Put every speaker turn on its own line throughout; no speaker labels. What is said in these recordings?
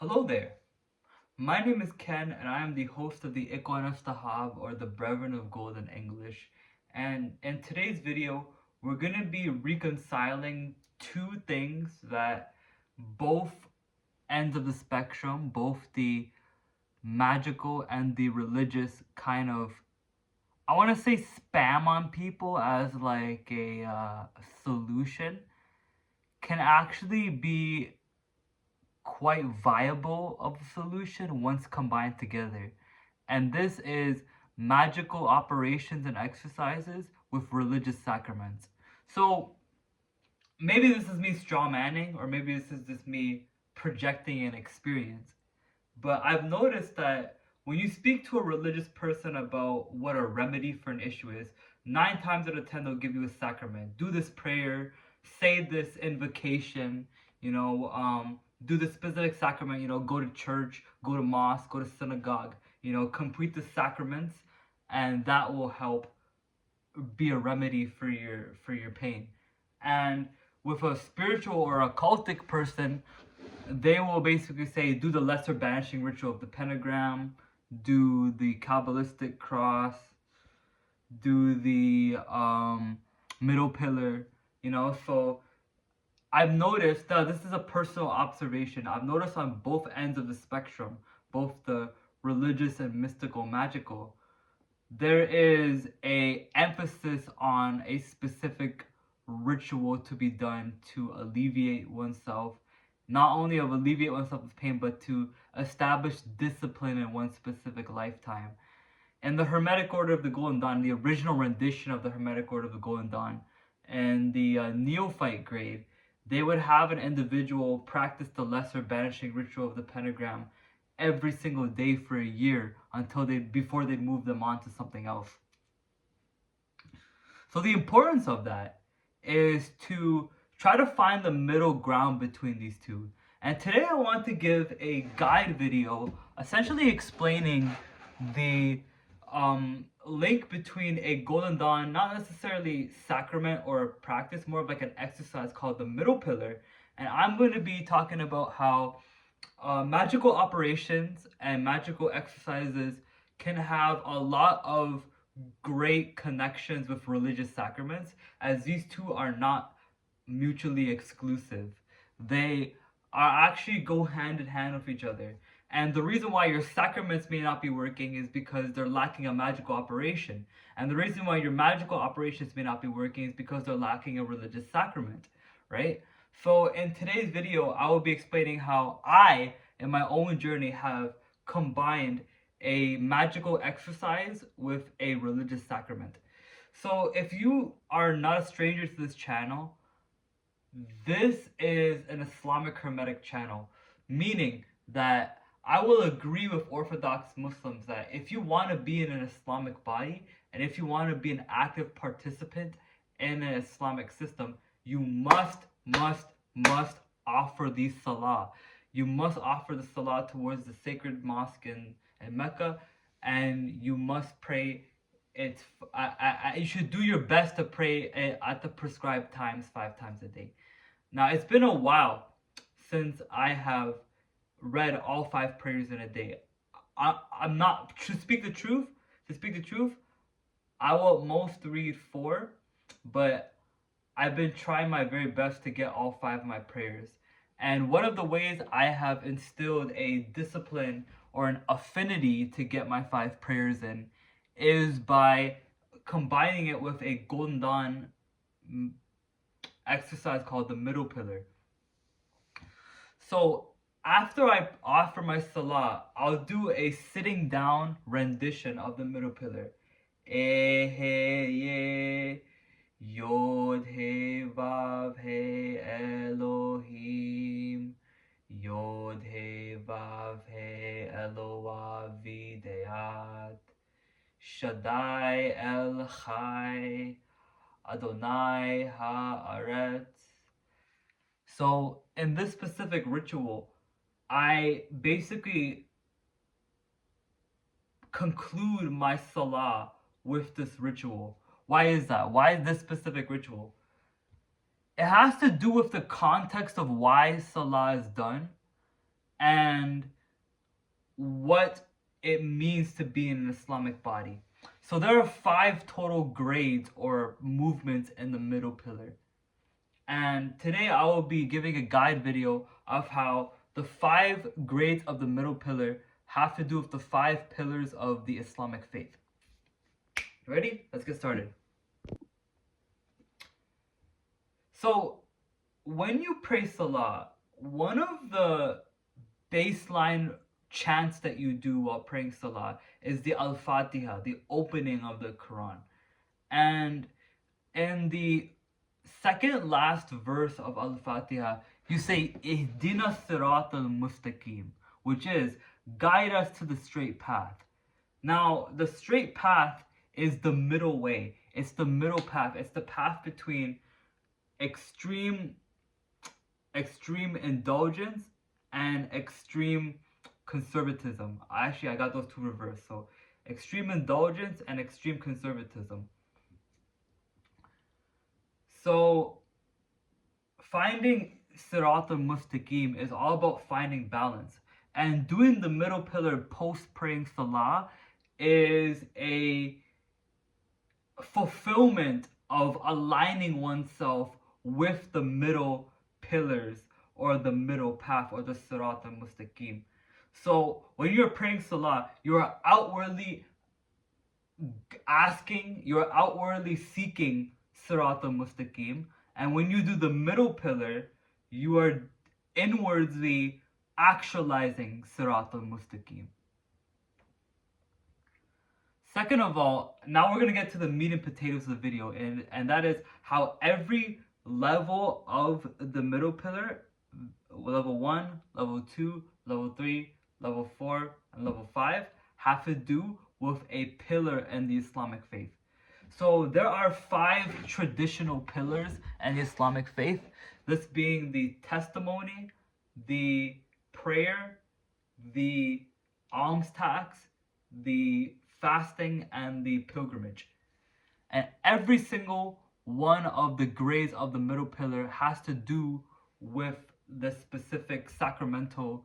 Hello there. My name is Ken, and I am the host of the Ikon Stahab, or the Brethren of Gold in English. And in today's video, we're going to be reconciling two things that both ends of the spectrum, both the magical and the religious, kind of, I want to say, spam on people as like a solution, can actually be quite viable of a solution once combined together. And this is magical operations and exercises with religious sacraments. So maybe this is me straw manning, or maybe this is just me projecting an experience. But I've noticed that when you speak to a religious person about what a remedy for an issue is, 9 times out of 10 they'll give you a sacrament. Do this prayer, say this invocation, do this specific sacrament, go to church, go to mosque, go to synagogue, complete the sacraments, and that will help be a remedy for your pain. And with a spiritual or occultic person, they will basically say do the lesser banishing ritual of the pentagram, do the Kabbalistic cross, do the middle pillar, So I've noticed that this is a personal observation. I've noticed on both ends of the spectrum, both the religious and mystical magical, there is a emphasis on a specific ritual to be done to alleviate oneself, not only of alleviate oneself of pain, but to establish discipline in one specific lifetime. In the Hermetic Order of the Golden Dawn, the original rendition of the Hermetic Order of the Golden Dawn, and the neophyte grade, they would have an individual practice the lesser banishing ritual of the pentagram every single day for a year before they move them on to something else. So the importance of that is to try to find the middle ground between these two. And today I want to give a guide video essentially explaining the link between a Golden Dawn, not necessarily sacrament or practice, more of like an exercise called the middle pillar. And I'm going to be talking about how magical operations and magical exercises can have a lot of great connections with religious sacraments, as these two are not mutually exclusive. They are actually go hand in hand with each other. And the reason why your sacraments may not be working is because they're lacking a magical operation. And the reason why your magical operations may not be working is because they're lacking a religious sacrament, right? So in today's video, I will be explaining how I, in my own journey, have combined a magical exercise with a religious sacrament. So if you are not a stranger to this channel, this is an Islamic Hermetic channel, meaning that I will agree with Orthodox Muslims that if you want to be in an Islamic body and if you want to be an active participant in an Islamic system, you must offer the salah. You must offer the salah towards the sacred mosque in Mecca, and you must pray it. You should do your best to pray at the prescribed times 5 times a day. Now, it's been a while since I have read all 5 prayers in a day. I'm not, to speak the truth, I will most read 4, but I've been trying my very best to get all 5 of my prayers. And one of the ways I have instilled a discipline or an affinity to get my 5 prayers in is by combining it with a Golden Dawn exercise called the middle pillar. So after I offer my salah, I'll do a sitting down rendition of the middle pillar. Ye Yod He Vav He Elohim Yod He Vav He Eloah Videat Shaddai El Chai Adonai Haaretz. So in this specific ritual, I basically conclude my salah with this ritual. Why is that? Why this specific ritual? It has to do with the context of why salah is done, and what it means to be in an Islamic body. So there are 5 total grades or movements in the middle pillar. And today I will be giving a guide video of how the 5 grades of the middle pillar have to do with the 5 pillars of the Islamic faith. Ready? Let's get started. So when you pray Salah, one of the baseline chants that you do while praying Salah is the Al-Fatiha, the opening of the Quran. And in the second last verse of Al-Fatiha, you say Ihdina Sirat al-Mustaqim, which is guide us to the straight path. Now, the straight path is the middle way. It's the middle path. It's the path between extreme indulgence and extreme conservatism. Actually, I got those two reversed. So, extreme indulgence and extreme conservatism. So, finding Sirat al-Mustaqim is all about finding balance. And doing the middle pillar post-praying Salah is a fulfillment of aligning oneself with the middle pillars or the middle path or the Sirat al-Mustaqim. So when you're praying Salah, you're outwardly asking, you're outwardly seeking Sirat al-Mustaqim. And when you do the middle pillar, you are inwardly actualizing Sirat al-Mustaqim. Second of all, now we're going to get to the meat and potatoes of the video, and that is how every level of the middle pillar, level 1, level 2, level 3, level 4, and level 5, have to do with a pillar in the Islamic faith. So there are 5 traditional pillars in the Islamic faith, this being the testimony, the prayer, the alms tax, the fasting, and the pilgrimage. And every single one of the grades of the middle pillar has to do with the specific sacramental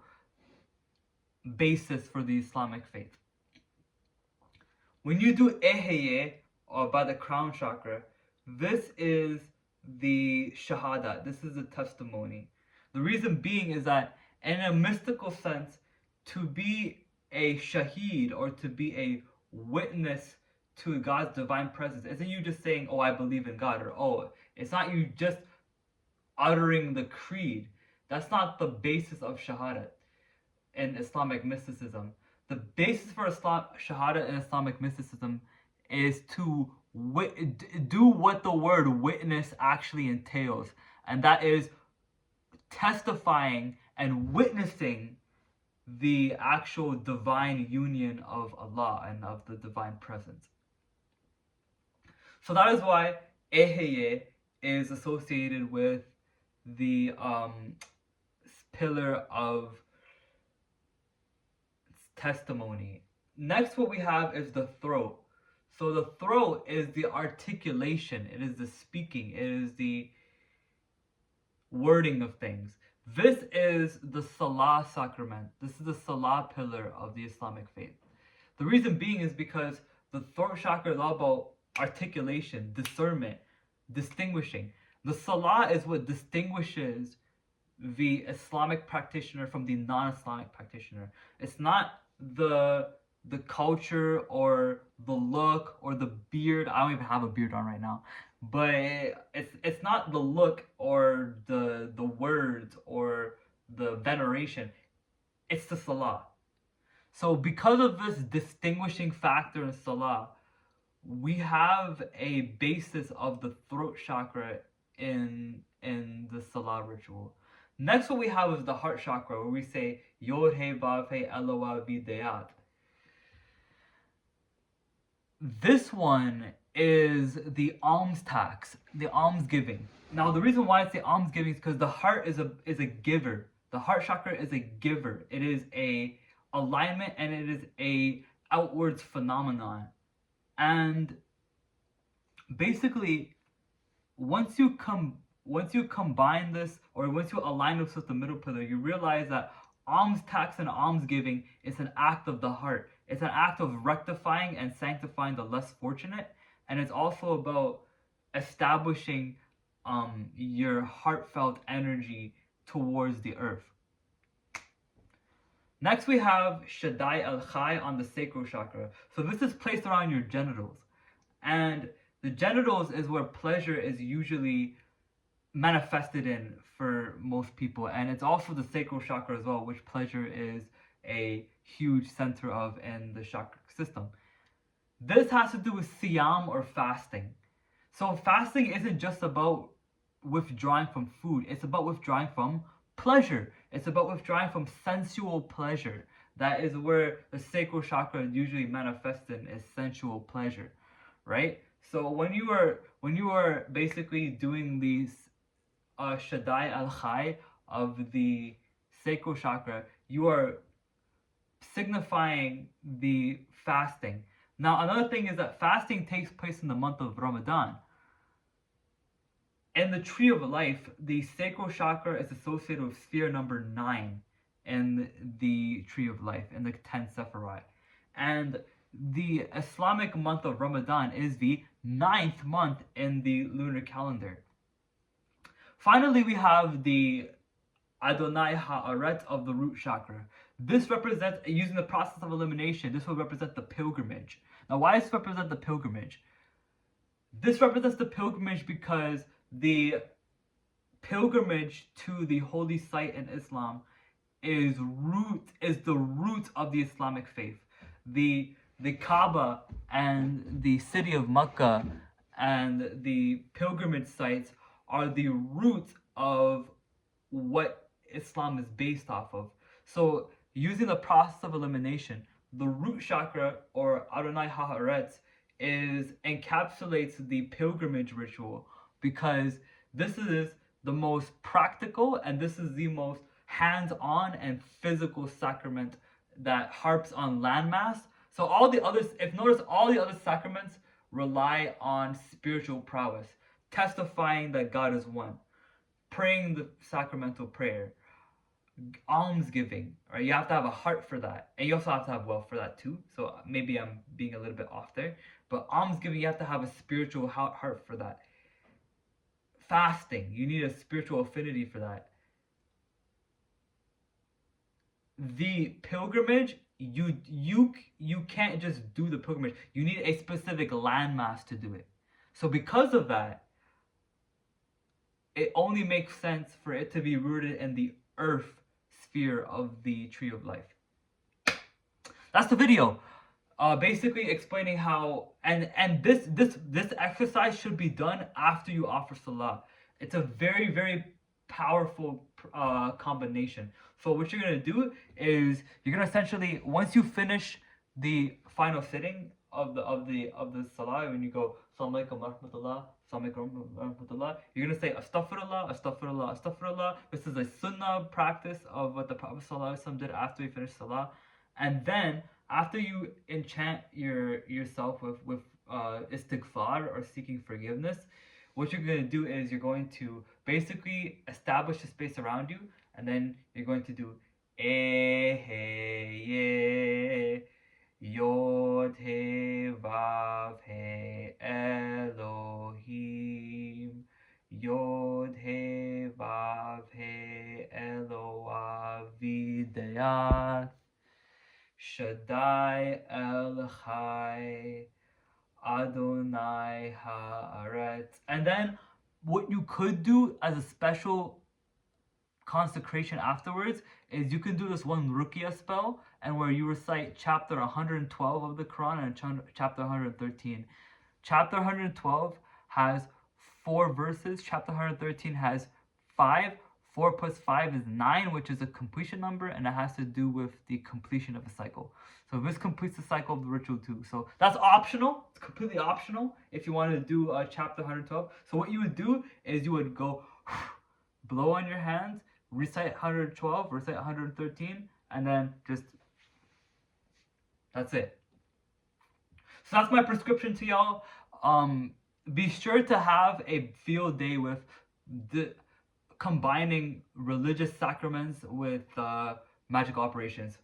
basis for the Islamic faith. When you do Eheye, or by the crown chakra, this is the shahada, this is the testimony. The reason being is that in a mystical sense, to be a shaheed or to be a witness to God's divine presence isn't you just saying, oh, I believe in God, or oh, it's not you just uttering the creed. That's not the basis of shahada in Islamic mysticism. The basis for shahada in Islamic mysticism is to do what the word witness actually entails, and that is testifying and witnessing the actual divine union of Allah and of the divine presence. So that is why Eheye is associated with the pillar of testimony. Next, what we have is the throat. So the throat is the articulation, it is the speaking, it is the wording of things. This is the Salah sacrament. This is the Salah pillar of the Islamic faith. The reason being is because the throat chakra is all about articulation, discernment, distinguishing. The Salah is what distinguishes the Islamic practitioner from the non-Islamic practitioner. It's not the culture or the look or the beard. I don't even have a beard on right now. But it's not the look or the words or the veneration. It's the Salah. So because of this distinguishing factor in Salah, we have a basis of the throat chakra in the Salah ritual. Next, what we have is the heart chakra, where we say Yod He Vav He Eloah Videyat. This one is the alms tax, the alms giving. Now, the reason why it's the alms giving is because the heart is a giver. The heart chakra is a giver. It is a alignment and it is a outwards phenomenon. And basically, once you combine this, or once you align this with the middle pillar, you realize that alms tax and almsgiving is an act of the heart. It's an act of rectifying and sanctifying the less fortunate, and it's also about establishing your heartfelt energy towards the earth. Next, we have Shaddai El Chai on the sacral chakra. So this is placed around your genitals, and the genitals is where pleasure is usually manifested in for most people, and it's also the sacral chakra as well, which pleasure is a huge center of in the chakra system. This has to do with siyam or fasting. So fasting isn't just about withdrawing from food, it's about withdrawing from pleasure. It's about withdrawing from sensual pleasure. That is where the sacral chakra usually manifests in, is sensual pleasure, right? So when you are basically doing these Shaddai Al Chai of the sacral chakra, you are signifying the fasting. Now, another thing is that fasting takes place in the month of Ramadan. In the tree of life, the sacral chakra is associated with sphere number 9 in the tree of life, in the 10 Sephirai. And the Islamic month of Ramadan is the 9th month in the lunar calendar. Finally, we have the Adonai Ha'aret of the root chakra. This represents, using the process of elimination, this will represent the pilgrimage. Now, why does this represent the pilgrimage? This represents the pilgrimage because the pilgrimage to the holy site in Islam is the root of the Islamic faith. The Kaaba and the city of Mecca and the pilgrimage sites are the root of what Islam is based off of. So using the process of elimination, the root chakra, or Adonai Ha'aretz, encapsulates the pilgrimage ritual, because this is the most practical and this is the most hands-on and physical sacrament that harps on landmass. So all the others, if notice, all the other sacraments rely on spiritual prowess, testifying that God is one, praying the sacramental prayer, almsgiving, right? You have to have a heart for that, and you also have to have wealth for that too. So maybe I'm being a little bit off there, but almsgiving, you have to have a spiritual heart for that. Fasting, you need a spiritual affinity for that. The pilgrimage, you can't just do the pilgrimage. You need a specific landmass to do it. So because of that, it only makes sense for it to be rooted in the earth sphere of the tree of life. That's the video. Basically explaining how, and this exercise should be done after you offer salah. It's a very, very powerful combination. So what you're gonna do is you're gonna essentially, once you finish the final sitting of the salah, when you go Assalamu alaikum wa rahmatullah, Assalamu alaikum wa rahmatullah, you're gonna say astaghfirullah, astaghfirullah, astaghfirullah. This is a sunnah practice of what the Prophet ﷺ did after he finished salah. And then after you enchant yourself with istighfar, or seeking forgiveness, what you're going to do is you're going to basically establish a space around you, and then you're going to do He Yod He Vav He Elohim Yod He Vav He Eloavideyat Shaddai El Chai Adonai Ha'aretz. And then what you could do as a special consecration afterwards is you can do this one Ruqya spell, and where you recite chapter 112 of the Quran and chapter 113. Chapter 112 has 4 verses. Chapter 113 has 5. 4 plus 5 is 9, which is a completion number, and it has to do with the completion of a cycle. So this completes the cycle of the ritual too. So that's optional. It's completely optional if you want to do chapter 112. So what you would do is you would go blow on your hands, recite 112, recite 113, and then just, that's it. So that's my prescription to y'all. Be sure to have a field day with combining religious sacraments with magic operations.